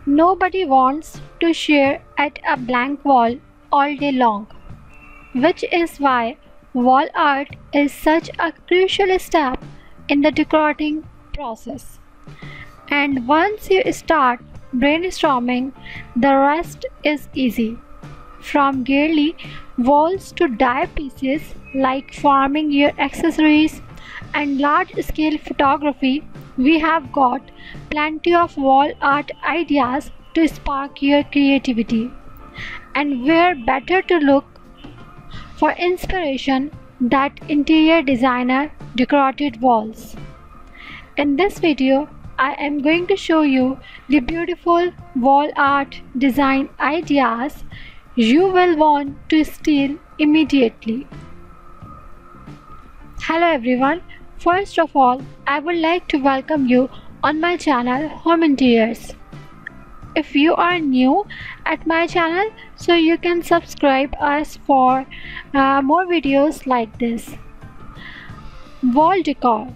Nobody wants to stare at a blank wall all day long, which is why wall art is such a crucial step in the decorating process. And once you start brainstorming, the rest is easy. From girly walls to die pieces like farming your accessories and large scale photography, we have got plenty of wall art ideas to spark your creativity. And where better to look for inspiration that interior designer decorated walls. In this video, I am going to show you the beautiful wall art design ideas you will want to steal immediately. Hello everyone, first of all, I would like to welcome you on my channel Home Interiors. If you are new at my channel, so you can subscribe us for more videos like this. Wall decor.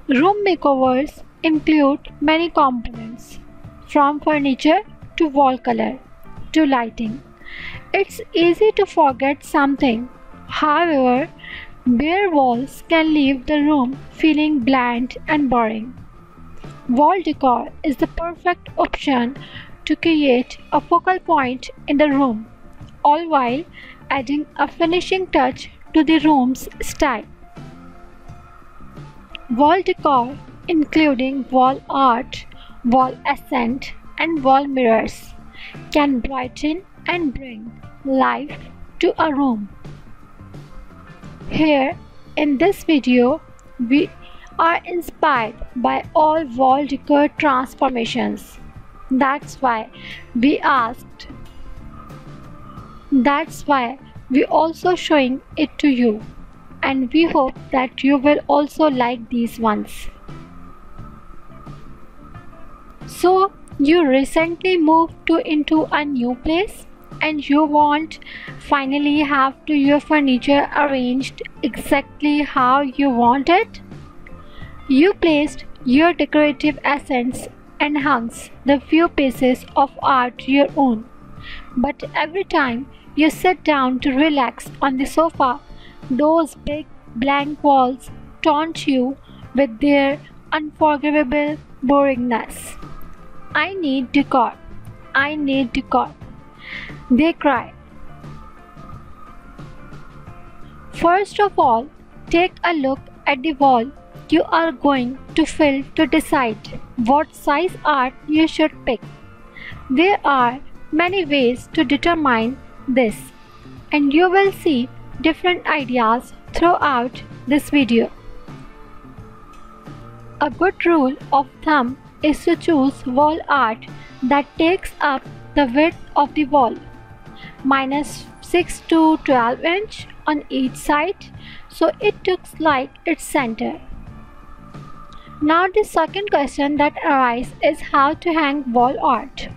Room makeovers include many components, from furniture to wall color to lighting. It's easy to forget something. However, bare walls can leave the room feeling bland and boring. Wall decor is the perfect option to create a focal point in the room, all while adding a finishing touch to the room's style. Wall decor, including wall art, wall accent, and wall mirrors, can brighten and bring life to a room. Here in this video, we are inspired by all wall decor transformations. That's why we also showing it to you, and we hope that you will also like these ones. So you recently moved into a new place and you want finally have your furniture arranged exactly how you want it. You placed your decorative essence and hangs the few pieces of art your own. But every time you sit down to relax on the sofa, those big blank walls taunt you with their unforgivable boringness. I need decor. I need decor. They cry. First of all, take a look at the wall you are going to fill to decide what size art you should pick. There are many ways to determine this, and you will see different ideas throughout this video. A good rule of thumb is to choose wall art that takes up the width of the wall, minus 6 to 12 inch on each side, so it looks like its center. Now the second question that arises is how to hang wall art.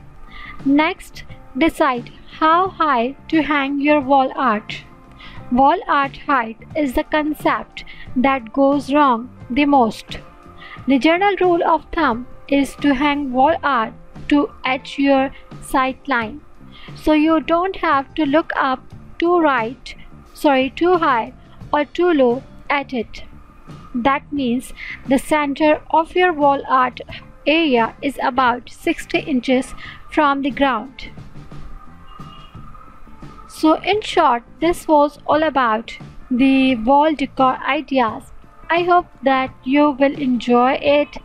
Next, decide how high to hang your wall art. Wall art height is the concept that goes wrong the most. The general rule of thumb is to hang wall art to at your sight line, so you don't have to look up too high or too low at it. That means the center of your wall art area is about 60 inches from the ground. So in short, this was all about the wall decor ideas. I hope that you will enjoy it.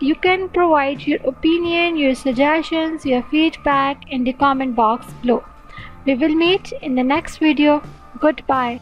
You can provide your opinion, your suggestions, your feedback in the comment box below. We will meet in the next video. Goodbye.